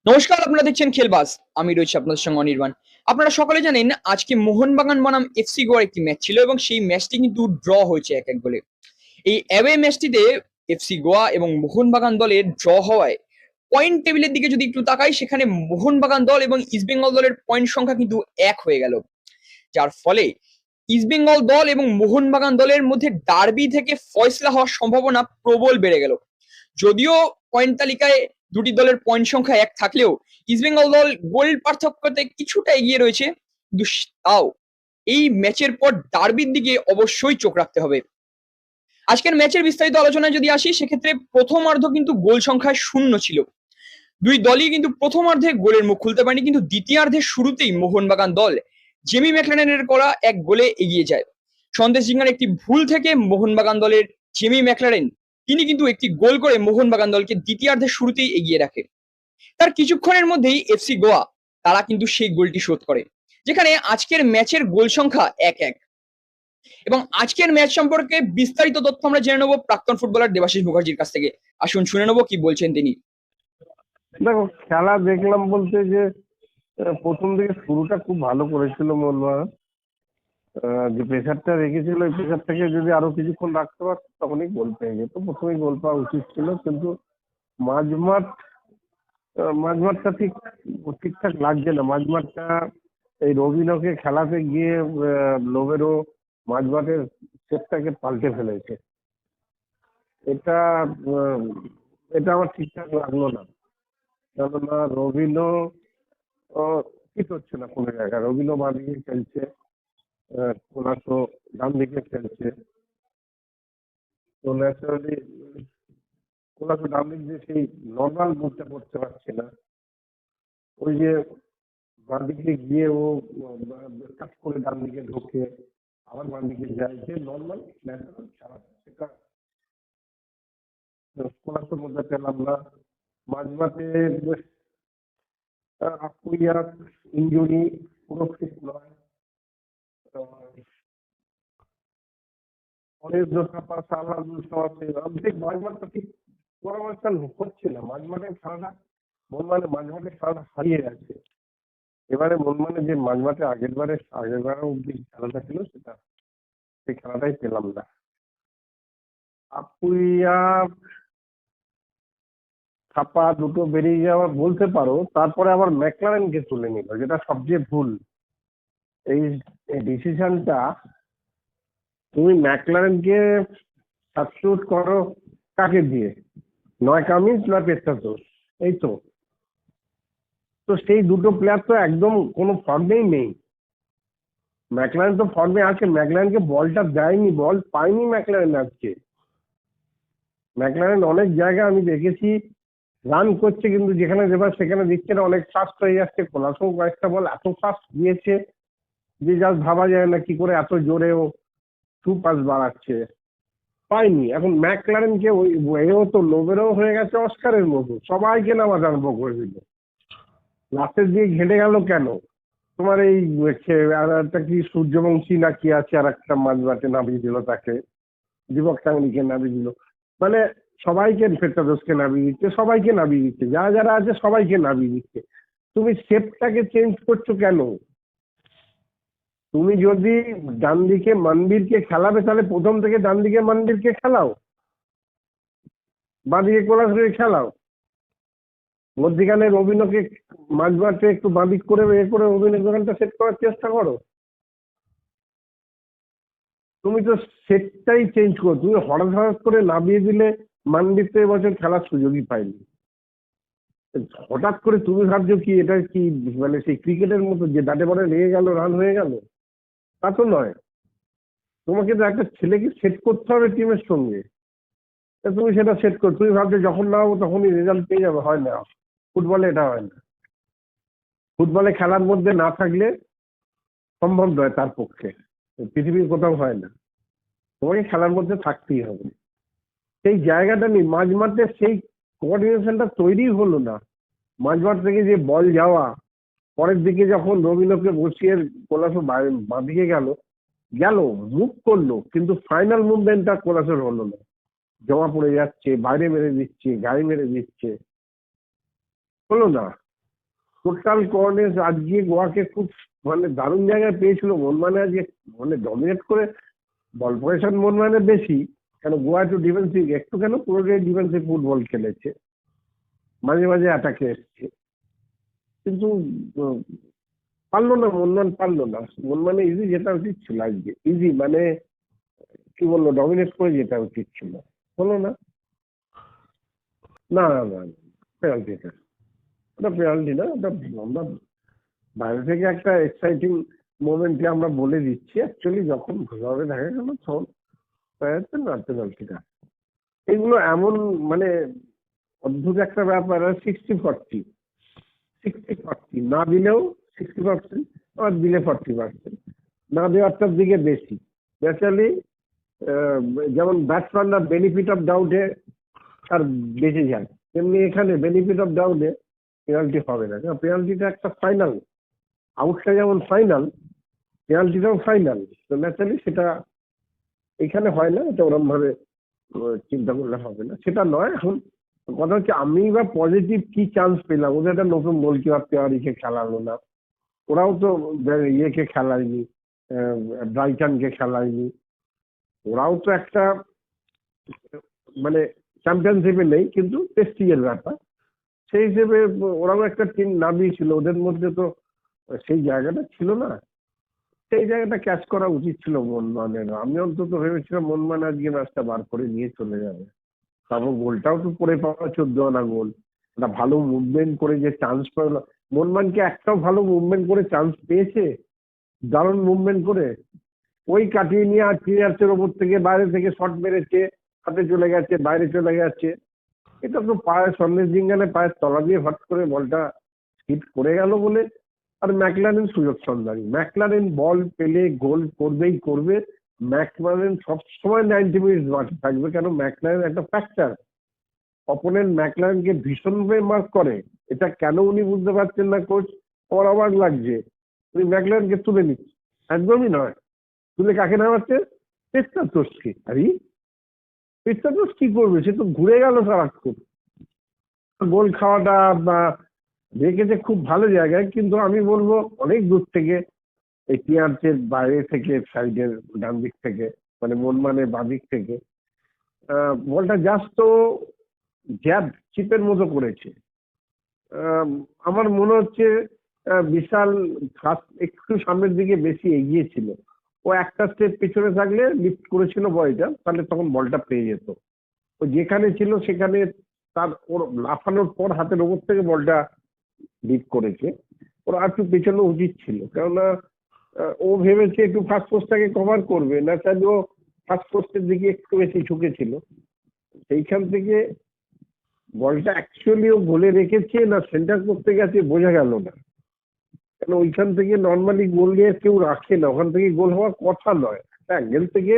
নমস্কার, আপনারা দেখছেন খেলবাজ। আমি রয়েছি আপনাদের সঙ্গে অনির্বাণ। আপনারা সকলে জানেন আজকে মোহনবাগান বনাম এফসি গোয়ার একটি ম্যাচ ছিল এবং সেই ম্যাচটি কিন্তু ড্র হয়েছে ১-১ গোলে। এই অ্যাওয়ে ম্যাচটিতে এফসি গোয়া এবং মোহনবাগান দলের ড্র হওয়ায় পয়েন্ট টেবিলের দিকে যদি একটু তাকাই, সেখানে মোহনবাগান দল এবং ইস্টবেঙ্গল দলের পয়েন্ট সংখ্যা কিন্তু ১ হয়ে গেল। যার ফলে ইস্টবেঙ্গল দল এবং মোহনবাগান দলের মধ্যে ডার্বি থেকে ফয়সলা হওয়ার সম্ভাবনা প্রবল বেড়ে গেল। যদিও পয়েন্ট তালিকায় দুটি দলের পয়েন্ট সংখ্যা ১ থাকলেও ইস্টবেঙ্গল দল গোল পার্থক্যতে কিছুটা এগিয়ে রয়েছে, কিন্তু তাও এই ম্যাচের পর ডার্বির দিকে অবশ্যই চোখ রাখতে হবে। আজকের ম্যাচের বিস্তারিত আলোচনায় যদি আসি, সেক্ষেত্রে প্রথমার্ধ কিন্তু গোল সংখ্যায় 0 ছিল। দুই দলই কিন্তু প্রথমার্ধে গোলের মুখ খুলতে পারেনি, কিন্তু দ্বিতীয়ার্ধের শুরুতেই মোহনবাগান দল জেমি ম্যাকলারেনের করা এক গোলে এগিয়ে যায়। সন্দেশ জিঙ্গার একটি ভুল থেকে মোহনবাগান দলের জেমি ম্যাকলারেন তিনি কিন্তু একটি গোল করে মোহনবাগান দলকে দ্বিতীয়ার্ধের শুরুতেই এগিয়ে রাখে। তার কিছুক্ষণের মধ্যেই এফসি গোয়া তারা কিন্তু সেই গোলটি শোধ করে, যেখানে আজকের ম্যাচের গোল সংখ্যা ১-১। এবং আজকের ম্যাচ সম্পর্কে বিস্তারিত তথ্য আমরা জেনে নেবো প্রাক্তন ফুটবলার দেবাশিস মুখার্জির কাছ থেকে। আসুন শুনে নেবো কি বলছেন তিনি। দেখো, খেলা দেখলাম বলতে যে প্রথম দিকে শুরুটা খুব ভালো করেছিল মোহনবাগান। যে প্রেসারটা রেখেছিল, ওই প্রেসার থেকে যদি আরো কিছুক্ষণ রাখতে পারতো তখনই গোল পেয়ে যেত। প্রথমেই গোল পাওয়া উচিত ছিল, কিন্তু মাঝমাঠ মাঝমাঠটা ঠিকঠাক লাগছে না। মাঝমাঠটা এই রবিনকে খেলাতে গিয়ে লোবেরো মাঝমাঠের সেটটাকে পাল্টে ফেলেছে। এটা আহ, এটা আমার ঠিকঠাক লাগলো না, কেননা রবিনো ফিট হচ্ছে না কোনো জায়গায়। রবিনো বাঁ দিকে খেলছে, কোনাসো ডান দিকে খেলছে। তো ন্যাচারালি কোনাসো ডান দিক দিয়ে সেই নর্মাল মুভটা করতে পারছে না। ওই যে বাঁ দিকে গিয়ে ও কাজ করে ডান দিকে ঢোকে, আবার বাঁ দিকে যায়, যে নর্মাল ন্যাচারাল খেলা, সেটা কোনাসোর মধ্যে পেলাম না। মাঝমাঠে আকুইয়া ইঞ্জুরি, পুরো ফিট নয়। অনেক দোষাপা সালা আছে, অর্ধেক মাঝমাঠটা ঠিক পরামর্শন হচ্ছে না। মাঝমাঠের খেলাটা মাঝমাঠের খেলাটা হারিয়ে গেছে। এবারে যে মাঝমাঠে আগেরবারে অব্দি খেলাটা ছিল, সেই খেলাটাই পেলাম না। আপুইয়া ছাপা দুটো বেরিয়ে যাওয়া বলতে পারো, তারপরে আবার ম্যাকলারেনকে তুলে নিল, যেটা সবচেয়ে ভুল। এই ডিসিশনটা, তুমি ম্যাকলারেনকে সাবস্টিটিউট করো কাকে দিয়ে? নয় কামিন্স না পেত্রাতোস, এই তো। তো সেই দুটো প্লেয়ার তো একদম কোনো ফর্মেই নেই। ম্যাকলারেন তো ফর্মে আছে, ম্যাকলারেনকে বলটা দেয়নি, বল পায়নি ম্যাকলারেন আজকে। ম্যাকলারেন অনেক জায়গায় আমি দেখেছি রান করছে, কিন্তু যেখানে দেবার সেখানে দিচ্ছে না, অনেক ফাস্ট হয়ে যাচ্ছে। কোলাসো কয়েকটা বল এত ফাস্ট দিয়েছে যে জাস্ট ভাবা যায় না কি করে এত জোরে ও টু পাস বাড়াচ্ছে। পাইনি। এখন ম্যাকলারেনকে এও তো লোবেরও হয়ে গেছে অস্কারের মতো, সবাইকে নামাজ আরম্ভ করে দিল। লাস্টের দিয়ে ঘেটে গেল কেন? তোমার এই আর একটা কি সূর্যবংশী না কি আছে, আর একটা মাঝমাঠে নামিয়ে দিল তাকে, দীপক টাঙ্গিকে নামিয়ে দিল। মানে সবাইকে, ফেরতাদোসকে নামিয়ে দিচ্ছে, সবাইকে নামিয়ে দিচ্ছে, যারা যারা আছে সবাইকে নামিয়ে দিচ্ছে। তুমি শেপটাকে চেঞ্জ করছো কেন? তুমি যদি ডান দিকে মন্দিরকে খেলাবে, তাহলে প্রথম থেকে ডান দিকে মন্দিরকে খেলাও, বাঁ দিকে কোলাসকে খেলাও, মধ্যিখানে রবিনকে মাঝমাঠে একটু বাঁদিক করে করে রবিনকে সেট করার চেষ্টা করো। তুমি তো সেটটাই চেঞ্জ করো। তুমি হঠাৎ হঠাৎ করে নামিয়ে দিলে মানবিক তো এবছর খেলার সুযোগই পাইনি। হঠাৎ করে তুমি ভাবছো কি এটা কি মানে সেই ক্রিকেটের মতো যে ব্যাটে বলে লেগে গেল রান হয়ে গেল? তা তো নয়। তোমাকে তো একটা ছেলেকে সেট করতে হবে টিমের সঙ্গে। তুমি সেটা সেট করো। তুমি ভাবছো যখন নাও তখনই রেজাল্ট পেয়ে যাবে, হয় না। ফুটবলে এটা হয় না। ফুটবলে খেলার মধ্যে না থাকলে সম্ভব নয় তার পক্ষে, পৃথিবীর কোথাও হয় না। তোমাকে খেলার মধ্যে থাকতেই হবে। সেই জায়গাটা নেই মাঝমাঠে, সেই কোঅর্ডিনেশনটা তৈরি হলো না। মাঝমাঠ থেকে যে বল যাওয়া, পরের দিকে যখন রবিনকে বসিয়ে কোলাসো বাঁধিয়ে গেল, মুভ করলো, কিন্তু ফাইনাল মুভমেন্টটা কোলাসোর হলো না। জমা পড়ে যাচ্ছে, বাইরে মেরে দিচ্ছে, গায়ে মেরে দিচ্ছে, হলো না। টোটাল কোঅর্ডিনেশন আজকে গোয়াকে খুব মানে দারুণ জায়গায় পেয়েছিল। মোহনবাগান আজকে মানে ডমিনেট করে, বল পজিশন মোহনবাগানের বেশি, কেন গোয়া একটু ডিফেন্সিভ, একটু কেন পুরোটাই ডিফেন্সিভ ফুটবল খেলেছে, মাঝে মাঝে অ্যাটাকে এসছে, কিন্তু উম, পারলো না মোহনবাগান, পারলো না। মোহনবাগানে ইজি যেটা উচিত ছিল আজকে, ইজি মানে কি বলবো, ডমিনেট করে যেটা উচিত ছিল, হলো না। না না না, পেনাল্টি, ওটা পেনাল্টি না, ওটা আমরা বাইরে থেকে একটা এক্সাইটিং মোমেন্টে আমরা বলে দিচ্ছি, অ্যাকচুয়ালি যখন ভালোভাবে দেখা গেল তখন না পেনাল্টিটা। এগুলো এমন মানে অদ্ভুত একটা ব্যাপার। 60-40, 60-40 না দিলেও 60%, আর দিলে 40%, না দেওয়ারটার দিকে বেশি। ন্যাচারালি যেমন ব্যাটসম্যানরা বেনিফিট অফ ডাউটে আর বেঁচে যায়, তেমনি এখানে বেনিফিট অফ ডাউটে পেনাল্টি হবে না, কারণ পেনাল্টিটা একটা ফাইনাল, আউটটা যেমন ফাইনাল, পেনাল্টিটাও ফাইনাল। তো ন্যাচারালি সেটা এখানে হয় না, এটা ওরম ভাবে চিন্তা করলে হবে না, সেটা নয়। এখন কথা হচ্ছে আমি বা পজিটিভ কি চান্স পেলাম, ওদের একটা নতুন গোলকিপার তেওয়ারিকে খেলালো না, ওরাও তো ইয়েকে খেলায়নি, ব্রাইটনকে খেলায়নি, ওরাও তো একটা মানে চ্যাম্পিয়নশিপে নেই, কিন্তু প্রেস্টিজের ব্যাপার, সেই হিসেবে ওরাও একটা টিম নামিয়েছিল, ওদের মধ্যে তো সেই জায়গাটা ছিল না, সেই জায়গাটা ক্যাচ করা উচিত ছিল মোহনবাগানের। আমি অন্তত ভেবেছিলাম মোহনবাগান আজকে ম্যাচটা বার করে নিয়ে চলে যাবে। তারপর গোলটাও তো পড়ে পাওয়া 14 আনা গোল, একটা ভালো মুভমেন্ট করে যে চান্স পেল, মোহনবাগানকে একটাও ভালো মুভমেন্ট করে চান্স পেয়েছে? দারুণ মুভমেন্ট করে ওই কাটিয়ে নিয়ে আর প্লেয়ার্সের ওপর থেকে বাইরে থেকে শট মেরেছে, হাতে চলে গেছে, বাইরে চলে গেছে, এটা তো পায়ের সন্দেশ জিঙ্গানে পায়ের তলা দিয়ে হট করে বলটা হিট করে গেল বলে। আর ম্যাকলারেন সুযোগ সন্ধানী, ম্যাকলারেন বল পেলে গোল করবেই করবে, ম্যাকলারেন সবসময় 90 মিনিট মাঠে থাকবে, কেন ম্যাকলারেন একটা ফ্যাক্টর, অপোনেন্ট ম্যাকলারেনকে ভীষণভাবে মার্ক করে, এটা কেন উনি বুঝতে পারছেন না কোচ, আমার অবাক লাগছে। উনি ম্যাকলারেনকে তুলে নিচ্ছে, একদমই নয়, তুলে কাকে নামাচ্ছে? পেস্তাতোসকে। আরে পেস্তাতোস কি করবে, সে তো ঘুরে গেল সারাক্ষণ। গোল খাওয়াটা বা রেখেছে খুব ভালো জায়গায়, কিন্তু আমি বলবো অনেক দূর থেকে, এই টিয়ার্সের বাইরে থেকে, সাইডের ডান দিক থেকে, মানে মোহনবাগানের বাঁ দিক থেকে বলটা জাস্ট তো জ্যাব চিপের মতো করেছে। আমার মনে হচ্ছে বিশাল একটু সামনের দিকে বেশি এগিয়ে ছিল, ও একটা স্টেপ পিছনে থাকলে লিফট করেছিল বয়টা, তাহলে তখন বলটা পেয়ে যেত। ও যেখানে ছিল সেখানে তার ওর লাফানোর পর হাতের ওপর থেকে বলটা লিফট করেছে, ওর আর একটু পেছানো উচিত ছিল, কেননা ও ভেবেছে একটু ফার্স্ট পোস্টটাকে কভার করবে, না চাইলে ও ফার্স্ট পোস্টের দিকে একটু বেশি ঝুঁকেছিল, সেইখান থেকে বলটা অ্যাকচুয়ালি ও গোলে রেখেছে না সেন্টার করতে গেছে বোঝা গেল না, কেন ওইখান থেকে নর্মালি গোল নিয়ে কেউ রাখে না, ওখান থেকে গোল হওয়ার কথা নয়, একটা অ্যাঙ্গেল থেকে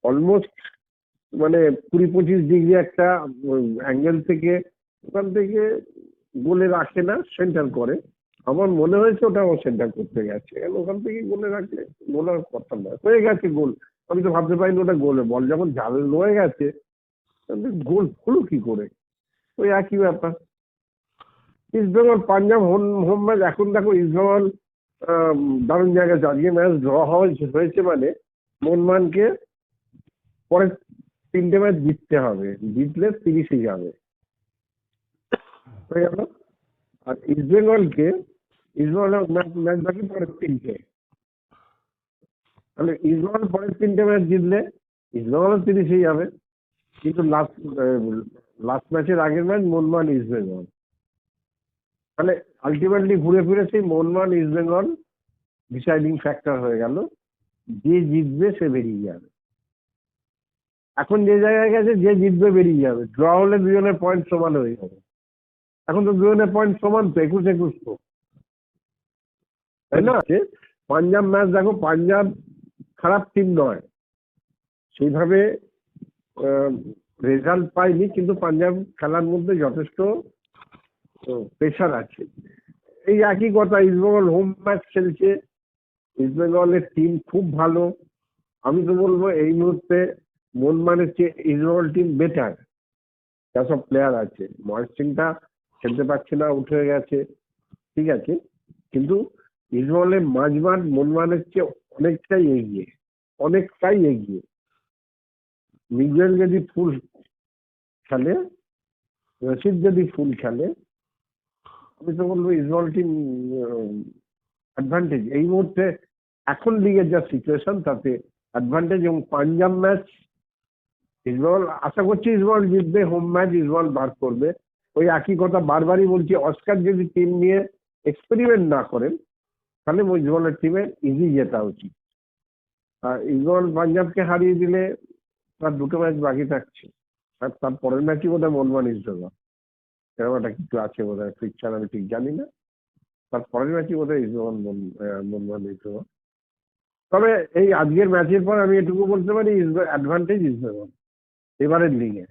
অলমোস্ট মানে 20-25 ডিগ্রি একটা অ্যাঙ্গেল থেকে, ওখান থেকে গোলে রাখে না, সেন্টার করে। আমার মনে হয়েছে ওটা ও সেন্টার করতে গেছে, কারণ ওখান থেকে গোলে রাখলে গোল হওয়ার কথা নয়, হয়ে গেছে গোল। আমি তো ভাবতে পারিনি ওটা গোলে, বল যখন জাল রয়ে গেছে গোল হলো কি করে, ওই একই ব্যাপার। ইস্টবেঙ্গল পাঞ্জাব হোম ম্যাচ, এখন দেখো ইস্টবেঙ্গল দারুণ জায়গায় আছে, আজকে ম্যাচ ড্র হয়েছে মানে মোহনবাগানকে পরের 3টে ম্যাচ জিততে হবে, জিতলে 30-এ যাবে, হয়ে গেল। আর ইস্টবেঙ্গল ম্যাচ বাকি পরের 3টে, তাহলে ইস্টবেঙ্গল পরের 3টে ম্যাচ জিতলে ইস্টবেঙ্গলও 30-এ যাবে, কিন্তু লাস্ট ম্যাচের আগের ম্যাচ মোহনবাগান ইস্টবেঙ্গল, তাহলে আলটিমেটলি ঘুরে ফিরে সেই মোহনবাগান ইস্টবেঙ্গল ডিসাইডিং ফ্যাক্টর হয়ে গেল, যে জিতবে সে বেরিয়ে যাবে। এখন যে জায়গায় গেছে যে জিতবে বেরিয়ে যাবে, ড্র হলে দুজনের পয়েন্ট সমান হয়ে যাবে, এখন তো দুজনের পয়েন্ট সমান তো 21-21 তো, তাই না? পাঞ্জাব ম্যাচ দেখো, পাঞ্জাব খারাপ টিম নয়, সেইভাবে রেজাল্ট পায়নি, কিন্তু পাঞ্জাব খেলার মধ্যে যথেষ্ট প্রেশার আছে। এই একই কথা, ইস্টবেঙ্গল হোম ম্যাচ খেলছে, ইস্টবেঙ্গলের টিম খুব ভালো, আমি তো বলবো এই মুহূর্তে মোহনবাগানের চেয়ে ইস্টবেঙ্গল টিম বেটার, যা সব প্লেয়ার আছে। মহেশ সিংটা খেলতে পারছে না, উঠে গেছে, ঠিক আছে, কিন্তু ইস্টবেঙ্গলের মাঝমাঠ মোহনবাগানের চেয়ে অনেকটাই এগিয়ে। মিগুয়েল যদি ফুল খেলে, রশিদ যদি ফুল খেলে, আমি তো বলবো ইস্টবেঙ্গল টিম অ্যাডভান্টেজ এই মুহূর্তে। এখন লিগের যা সিচুয়েশন তাতে অ্যাডভান্টেজ। এবং পাঞ্জাব ম্যাচ ইস্টবেঙ্গল আশা করছি ইস্টবেঙ্গল জিতবে, হোম ম্যাচ ইস্টবেঙ্গল বার করবে। ওই একই কথা বারবারই বলছি, অস্কার যদি টিম নিয়ে এক্সপেরিমেন্ট না করেন তাহলে ইস্টবেঙ্গলের টিমের ইজি জেতা উচিত। আর ইস্টবেঙ্গল পাঞ্জাবকে হারিয়ে দিলে তার দুটো ম্যাচ বাকি থাকছে, আর তার পরের ম্যাচই বোধহয় মোহনবাগান ইস্টবেঙ্গল, এরকম একটা কিছু আছে বোধহয়, ফিক্সার আমি ঠিক জানি না। তার পরের ম্যাচই বোধহয় ইস্টবেঙ্গল মোহনবাগান ইস্টবেঙ্গল। তবে এই আজকের ম্যাচের পর আমি এটুকু বলতে পারি অ্যাডভান্টেজ ইস্টবেঙ্গল এবারের লিগে।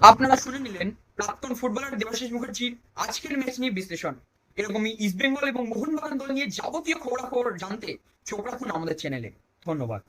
আপনারা শুনে নিলেন প্রাক্তন ফুটবলার দেবাশিস মুখার্জির আজকের ম্যাচ নিয়ে বিশ্লেষণ। এরকমই ইস্টবেঙ্গল এবং মোহনবাগান দল নিয়ে যাবতীয় খবরাখবর জানতে চোখ রাখুন আমাদের চ্যানেলে। ধন্যবাদ।